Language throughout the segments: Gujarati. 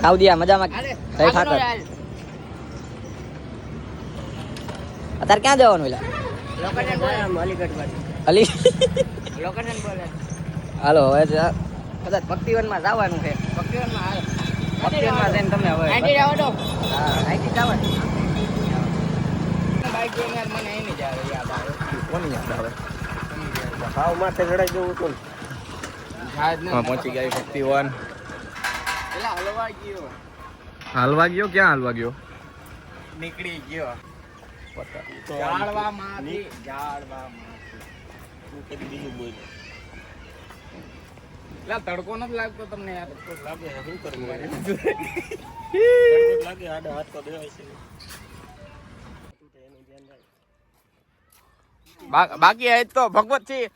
સાઉદીયા મજામાં સહી ઠાકર અત્યારે ક્યાં જવાનું એલા અલી હાલો હવે કદાચ ભક્તિવનમાં જવાનું છે ભક્તિવનમાં જઈને તમે હવે હા આઈટી જવાનું બાઈક જોઈને યાર મને એની જ આવે યાદ આવે કોની યાદ આવે ભાવ માથે ચડાઈ જવું હતું પહોંચી ગયા ભક્તિવન પેલા હલવા ગયો ક્યાં હલવા ગયો નીકળી ગયો ઝાડવામાંથી બીજું બોલ તડકો નથી લાગતો તમને યાર લાગે શું કરવું લાગે આડા હાથ તો દેવાય છે બાકી આજ તો ભગવત છે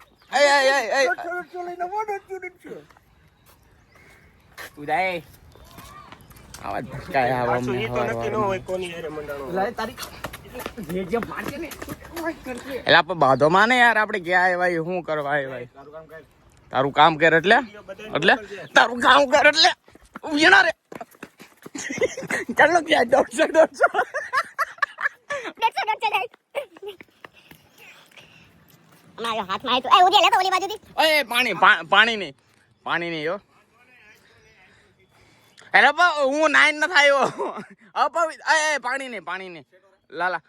બાધો માને યાર આપડે ક્યાં આવ્યા શું કરવા આવ્યા તારું કામ કર એટલે તારું કામ કર એટલે ઉભી રે ચાલો ક્યાં 150 હાથમાં તો ઓલી લે તો ઓલી બાજુથી ઓય પાણી નહીં યો હેલો હું નાઈન ન થાયો અપવિત્ર એ પાણી નહીં લાલા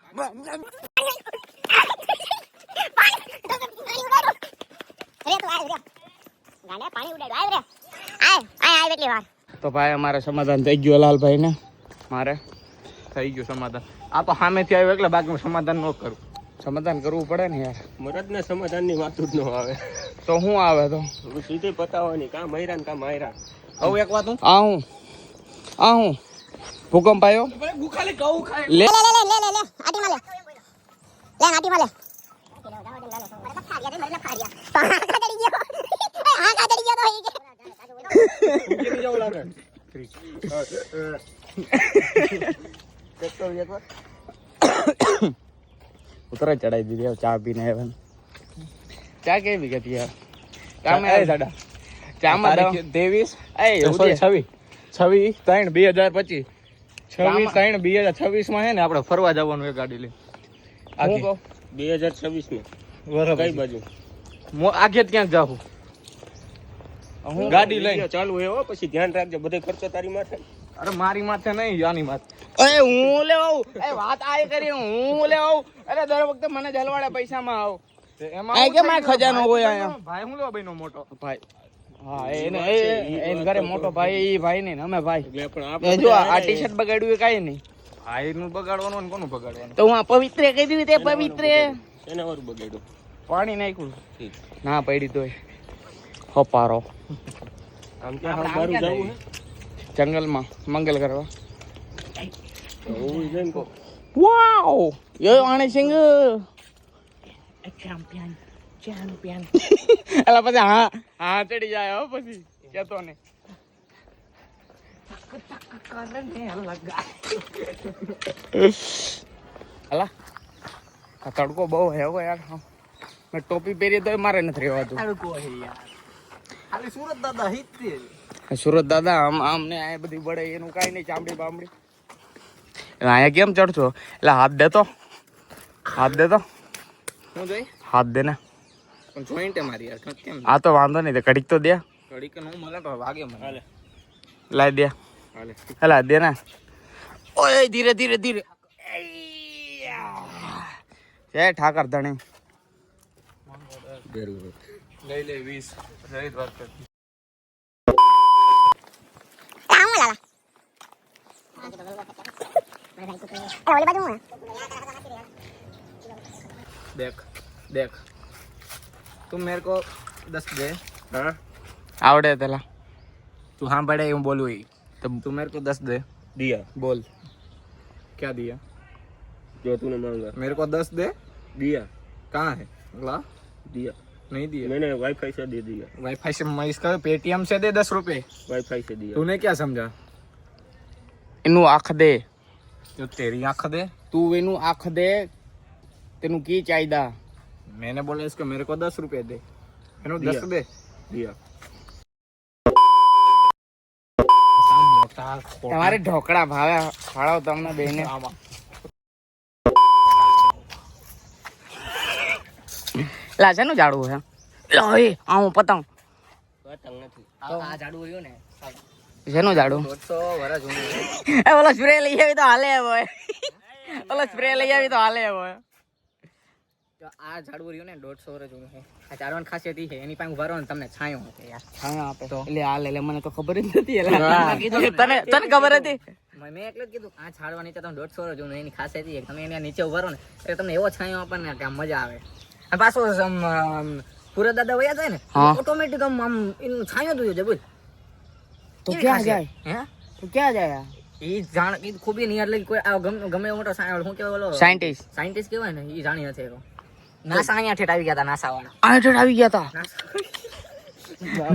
તો ભાઈ અમારે સમાધાન થઈ ગયું લાલભાઈ ને મારે થઈ ગયું સમાધાન આ તો સામેથી આવ્યું એટલે બાકી સમાધાન ન કરું સમાધાન કરવું પડે ને યાર મરદ ને સમાધાન ની વાત જ ન આવે તો શું આવે તો સીધી પતાવવાની કામ હૈરાન કામ હૈરાન હવે એક વાત હું ભૂકંપ આવ્યો લે આટીમાં લે ઉતરા ચડાઈ દીધી ચા પીને ચા કેવી હતી યાર ચામાં 23 26/3/2025 માં છે ને આપણે ફરવા જવાનું એ ગાડી લઈ 2026 માં કઈ બાજુ આગે ક્યાંક જાવું ગાડી લઈને ચાલુ હે હો પછી ધ્યાન રાખજો બધે ખર્ચો તારી માથે અરે મારી માથે નહીં આની માથે એ હું લેવા એ વાત આય કરી હું લેવા અરે દર વખતે મને જલવાડે પૈસામાં આવ એમાં કે માય ખજાનો હોય આયા ભાઈ હું લેવા બઈનો મોટો ભાઈ હા એને ઘરે મોટો ભાઈ ને અમે ભાઈ એટલે જો આ ટી-શર્ટ બગાડ્યું એ કાઈ નહીં ભાઈ નું બગાડવાનું ને કોનું બગાડવાનું તો હું આ પવિત્ર કહી દીધું તે પવિત્ર એને વારું બગાડ્યું પાણી નાખ્યું ના પડી તોય હપારો આમ કે હા બારું જાવું જંગલમાં મંગલ કરવા વાવ યો આણે સિંગ ચેમ્પિયન એલા પછી હા ચડી જાય હો પછી કેતો ને અલા આ તડકો બહુ હેવો યાર મેં ટોપી પહેરી તો મારે નથી રહેવાતું તડકો હે યાર ખાલી સુરત દાદા હિતે સુરત દાદા આમને આ બધી બળે એનું કાઈ નહીં ચામડી બામડી અહીંયા કેમ ચડશો એટલે હાથ દે તો શું જોઈ હાથ દે ને પણ જોઈન્ટ મારી યાર કેમ આ તો વાંધો નહીં કડીક તો દે કડીક નું મળે તો વાગે મને લાઈ દે હલા દે ને ઓય ધીરે જય ઠાકર ધણી લઈ લે 20 શહીદ વાત કર देख तुम मेरे को 10 दे हाँ आवड़े तेला तू हाँ बड़े यूँ बोलू ही तब तू मेरे को 10 दे दिया बोल क्या दिया जो तूने मांगा मेरे को 10 दे दिया कहाँ है ला दिया नहीं दिया मैंने वाईफाई से दे दिया वाईफाई से मैं इसका पेटीएम से दे 10 रुपए वाईफाई से दिया तूने क्या समझा इनू आँख दे जो तेरी आँख दे तू इनू आँख दे तेनू की चाहिए मैंने बोला इसको मेरे को 10 रुपए दे 10 दे दिया તમારે ઢોકળા ભાવે ફાળો તમને બેને આમાં લા છે નું ઝાડવું છે લા એ આવું પતંગ નથી આ ઝાડુ રહ્યું ને શેનું ઝાડું 150 વર્ષ જૂનું એ ઓલો સ્પ્રે લઈ આવી તો હાલે હોય ઓલો સ્પ્રે લઈ આવી તો હાલે હોય આ ઝાડવું રહ્યું ને 150 વર્ષ જૂનું છે આ ઝાડવાની ખાસિયત એ છે એની પાસે ઉભા રહો ને તમને છાંયો આપે યાર છાંયો આપે તો એટલે હાલે એટલે મને તો ખબર જ નથી તને તને ખબર હતી મેં એટલે જ કીધું આ ઝાડવા નીચે તમે 150 વર્ષ જૂનું એની ખાસિયત એ છે તમે એના નીચે ઉભા રહો ને એટલે તમને એવો છાંયો આપે ને કે આમ મજા આવે અને પાછું પૂરા દાદા વયા જાય ને ઓટોમેટિક આમ એનું છાંયો દુયો છે બોલ તો ક્યાં જાય હે તો ક્યાં જાય ઈ જાણ ઈ ખૂબી ની એટલે કોઈ આ ગમે મોટો શું કહેવાય ઓલો સાયન્ટિસ્ટ કહેવાય ને ઈ જાણી નથી એનો નાસા અહીંયા ઠેઠ આવી ગયા હતા નાસા વાળા આ ઠેઠ આવી ગયા હતા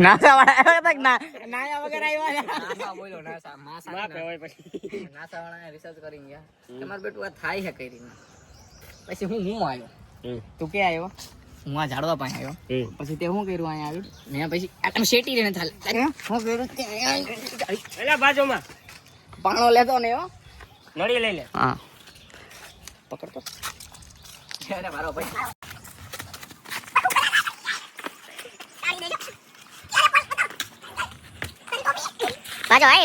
નાસા વાળા આવ્યા હતા ના નાયા વગર આવ્યા નાસા બોલ્યો નાસા માસા કહેવાય પછી નાસા વાળા રિસર્ચ કરી ગયા તમારું બેટું આ થાય છે કઈ રીતના પછી હું આવ્યો તું ક્યાં આવ્યો હું આ ઝાડવા પાસે આવ્યો પછી તે શું કર્યું અહીંયા આવી મેં પછી આટલું શેટી રહીને થાલે શું કર્યું એલા બાજુમાં પાણો લેતો ને એવો નળી લઈ લે હા પકડતો અરે મારો ભાઈ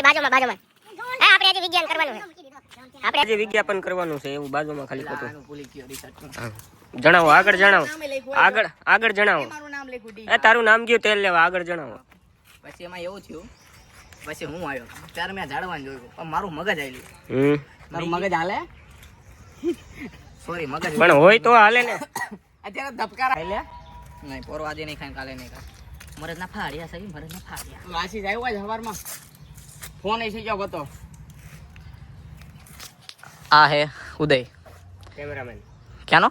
બાજુમાં આપણે આજે વિજ્ઞાન કરવાનું છે આપણે આજે વિજ્ઞાપન કરવાનું છે એવું બાજુમાં ખાલી ખોટું જણાવો આગળ જણાવો એ તારું નામ ગયું તેલ લેવા આગળ જણાવો પછી એમાં એવું થયું પછી હું આવ્યો ત્યારે મેં ઝાડવાને જોયું પણ મારું મગજ આવેલું તારું મગજ હાલે સોરી મગજ પણ હોય તો હાલે ને અત્યારે ધબકાર હાલે નહીં પોરો આજે નહીં ખાય કાલે નહીં ખાય મરજ ના ફાડ્યા સાહેબ મરજ ના ફાડ્યા વાસી જાય હોય સવારમાં ફોન એસી ગયો હતો આ હે ઉદય કેમેરામેન ક્યાંનો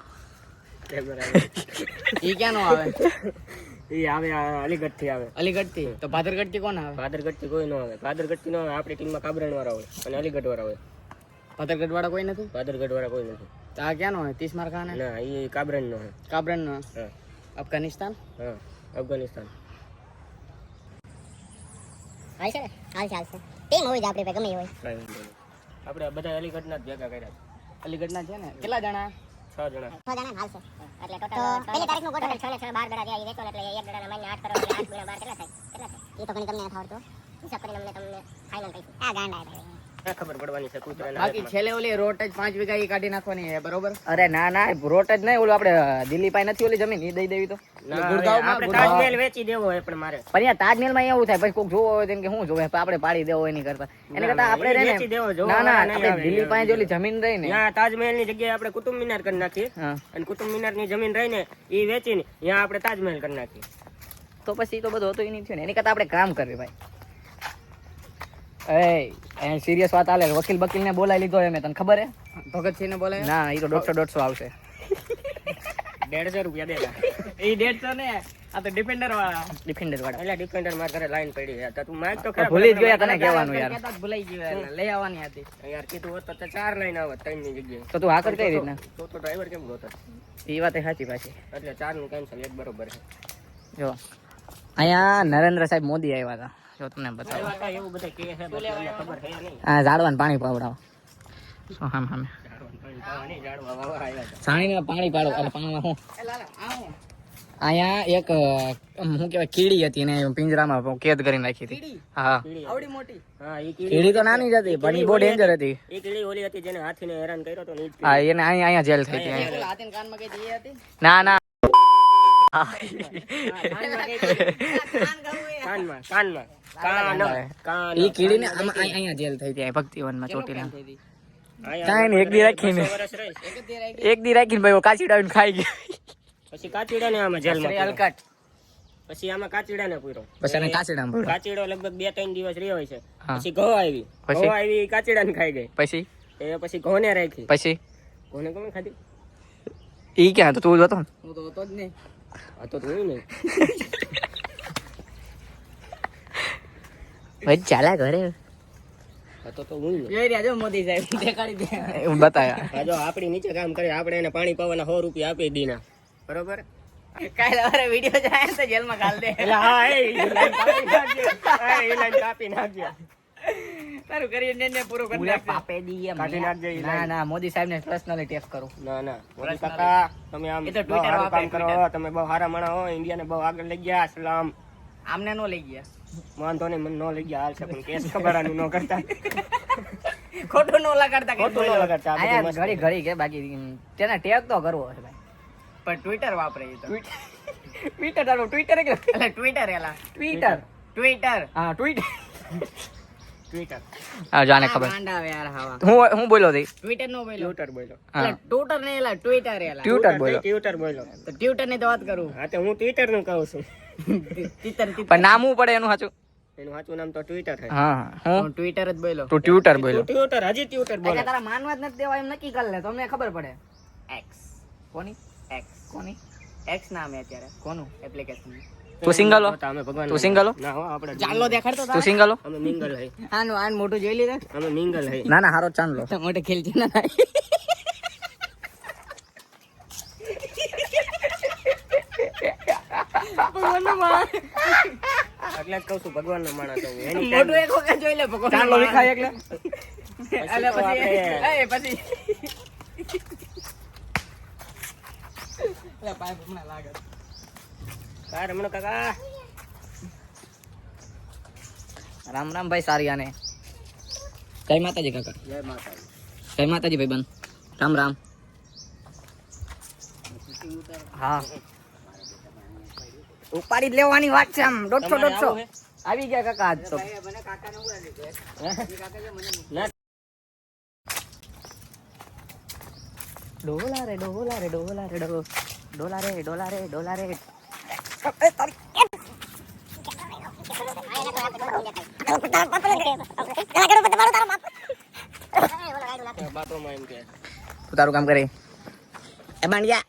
ઈ ક્યાંનો આવે ઈ આવે અલીગઢ થી આવે અલીગઢ થી તો ભાદરગઢ થી કોણ આવે ભાદરગઢ થી કોઈ ન આવે ભાદરગઢ થી નો આપણી ટીમમાં કાબરણ વાળા હોય અને અલીગઢ વાળા હોય ભાદરગઢ વાળા કોઈ નથી ભાદરગઢ વાળા કોઈ નથી તો આ ક્યાંનો હોય 30 માર ખાને ના ઈ કાબરણ નો હોય કાબરન નો હા અફઘાનિસ્તાન હા અફઘાનિસ્તાન હાલ છે ટીમ હોય જ આપણે ગમે હોય આપણે બધા અલીગઢના જ ભેગા કર્યા અલીગઢના છે ને કેટલા જણા 6 જણા હાલશે એટલે ટોટલ પહેલી તારીખનું ગોઠવેલ 6 ને 6 12 ગણા થયા એ વેચો એટલે એક ગણાના માન્ય 8 કરો એટલે 8 ગુણ્યા 12 કેટલા થાય એ તો ઘણી તમને નથી આવડતું હિસાબ કરીને તમને ફાઇનલ કહીશું આ ગાંડા ભાઈ ખબર પડવાની છે કૂતરાના બાકી છેલ્લે ઓલી રોટ જ 5 વીઘા ઈ કાઢી નાખવાની છે બરોબર અરે ના રોટ જ નહીં ઓલું આપણે દિલ્હી પાસે નથી ઓલી જમીન ઈ દઈ દેવી તો ગુડગાંવમાં તાજમહેલ વેચી દેવો હોય પણ મારે પણ અહીંયા તાજમહેલમાં એવું થાય પછી કોક જોવો હોય તેમ કે શું જોવે આપણે પાડી દેવો એની કરતા એને કરતા આપણે રહે ને ના આપણે દિલ્હી પાસે ઓલી જમીન રહી ને ત્યાં તાજમહેલ ની જગ્યાએ આપણે કુતુબ મિનાર કરી નાખીએ અને કુતુબ મિનાર ની જમીન રહી ને ઈ વેચીને ત્યાં આપણે તાજમહેલ કરી નાખીએ તો પછી તો બધું હતું ઈ નહીં થયું ને એની કરતા આપણે કામ કરવી ભાઈ એ સિરિયસ વાત આલે વકીલ બકીલ ને બોલાવી લીધો મેં તને ખબર હે ભગતસિંહ ને બોલે ના ઈ તો 150 આવશે 150 રૂપિયા દેલા એ 150 ને આ તો ડિફેન્ડર વાળા એટલે ડિફેન્ડર માર ઘરે લાઈન પડી છે તું માગ તો ખરા ભૂલી જ ગયા તને કહેવાનું યાર ભૂલાઈ ગયો લઈ આવવાની હતી યાર કીધું હોત તો 4 લાઈન આવત 3 ની જગ્યાએ તો તું હા કર કઈ રીતના તો ડ્રાઈવર કેમ ગોતો એ વાત સાચી પાછી એટલે 4 નું કેન્સલ એક બરોબર છે જો અહીંયા નરેન્દ્ર સાહેબ મોદી આવ્યા હતા જો તમને બતાવો એવું બધા કે છે ખબર છે નહીં આ ઝાડવાનું પાણી પાવડાવો શું હામે સાણીને પાણી પાડો એટલે પાણીમાં હું અહીંયા એક શું કહેવાય કીડી હતી ને પિંજરામાં કેદ કરી નાખી હતી હા આવડી મોટી હા એ કીડી તો નાની જ હતી પણ એ બહુ ડેન્જર હતી એ કીડી ઓલી હતી જેને હાથીને હેરાન કર્યો તો ને હા એને અહીંયા જેલ થઈ હતી હાથીને કાનમાં કઈ દી હતી ના ના એ કીડી ને અહીંયા જેલ થઈ હતી ભક્તિવનમાં ચોટીલા કાંઈ નહીં એક દી રાખીને ભાઈ કાચીડા ખાઈ ગયો પછી કાચીડા ને આમાં જેલમાં હલકટ પછી આમાં કાચીડા ને પૂરો પછી એને કાચીડા કાચીડો લગભગ 2-3 દિવસ રહ્યો હોય છે પછી ઘઉં આવી કાચીડા ને ખાઈ ગઈ પછી એ પછી ઘઉં ને રાખી પછી ઘઉં કોને ખાધી ઈ ક્યાં હતો તું જ હતો હું તો હતો જ નહીં હતો તો નહીં ભાઈ ચાલા ઘરે હતો તો હું જોઈ રહ્યા જો મોદી સાહેબ દેખાડી દે એવું બતાયા જો આપણી નીચે કામ કરે આપણે એને પાણી પાવાના 100 રૂપિયા આપી દીના બરોબર કાલે વારે વિડિયો જાય તો જેલમાં ઘાલ દે એટલે હા એ લાઈન કાપી નાખજો એ લાઈન કાપી નાખજો તારું કરીને ને પૂરું કરી નાખશે. પાપે દી એમ કાઢી નાખજે ઈ ના ના મોદી સાહેબ ને પર્સનલી ટેક્સ કરું. ના ના મોદી કાકા તમે આમ એ તો બહુ Twitter સારું વાપરે, કામ કરો Twitter. તમે બહુ સારા માણસ હો ઇન્ડિયાને બહુ આગળ લઈ ગયા સલામ આમને નો લઈ ગયા. વાંધો નહીં મને ન લઈ ગયા હાલશે પણ કેસ ખબરાનું ન કરતા ખોટું નો લગાડતા કે ખોટું ન લગાડતા, આ બધું આયા મસ્ત. ઘડી ઘડી કે બાકી તેને ટેગ તો કરવો છે ભાઈ. પણ ટ્વિટર વાપરે ઈ તો. ટ્વિટર તારું ટ્વિટર કે એટલે ટ્વિટર એલા ટ્વિટર હા ટ્વિટર હા જાને ખબર ગાંડા આવે યાર હવા. હું બોલ્યો હતી ટ્વિટર નો બોલ્યો. ટ્વિટર બોલ્યો એટલે ટ્વિટર ને એલા ટ્વિટર એલા. ટ્વિટર બોલ્યો ટ્વિટર બોલ્યો તો ટ્વિટર ની તો વાત કરું. હા તો હું ટ્વિટર નું કહું છું ટ્વિટર પણ નામ શું પડે એનું સાચું એનું સાચું નામ તો ટ્વિટર છે હા હું ટ્વિટર જ બોલ્યો. તું ટ્વિટર બોલ્યો ટ્વિટર હજી ટ્વિટર એટલે તારા માનવા જ નથી દેવા એમ નક્કી કરી લે તો અમને ખબર પડે. એક્સ કોની એક્સ કોની એક્સ નામ હે અત્યારે કોનું એપ્લિકેશન. તું સિંગલ હો તું સિંગલ હો ના હો આપણે ચાલો દેખાડતો તું સિંગલ હો અમે મિંગલ હે આનું મોટું જોઈ લીધા. અમે મિંગલ હે ના ના હારો ચાંદલો તો મોટે ખેલ છે ના એટલે જ કહું છું ભગવાન નો માણસ હું એની મોટું એક વખત જોઈ લે ભગવાન. ચાંદલો વિખાય એટલે એટલે પછી એટલે પાઇપ હમણાં લાગે. કાર રમણો કાકા રામ રામ ભાઈ સારિયાને. જય માતાજી કાકા. જય માતાજી જય માતાજી ભાઈ બન. રામ રામ. હા ઉપાડી જ લેવાની વાત છે આમ 150 આવી ગયા કાકા આજ તો. ડોલા રે ડોલા રે ડોલા રે ડોલા રે ડોલા રે ડોલા રે. બાથરૂમમાં એમ કે તું તારું કામ કરે એ બાંડિયા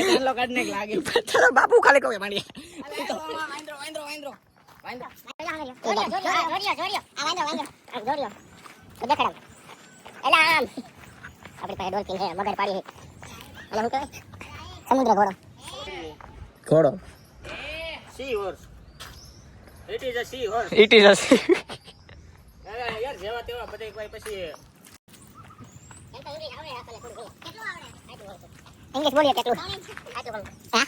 ચાલો કાઢને લાગે તારો બાપુ ખાલી કહે બાંડિયા સમુદ્ર ઘોડો ઘોડો C horse it is a C horse it is a યાર જેવા તેવા બધા કોઈ પછી ઇંગ્લિશ બોલીએ કેટલું હા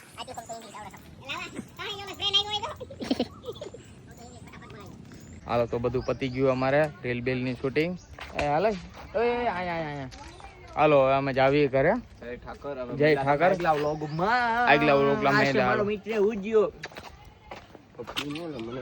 હાલો તો બધું પતી ગયું અમારે રેલ બેલ ની શૂટિંગ હાલે હાલો અમે જાવી ઘરે જય ઠાકર આગલા વ્લોગમાં મિત્ર ઉજ્યો મને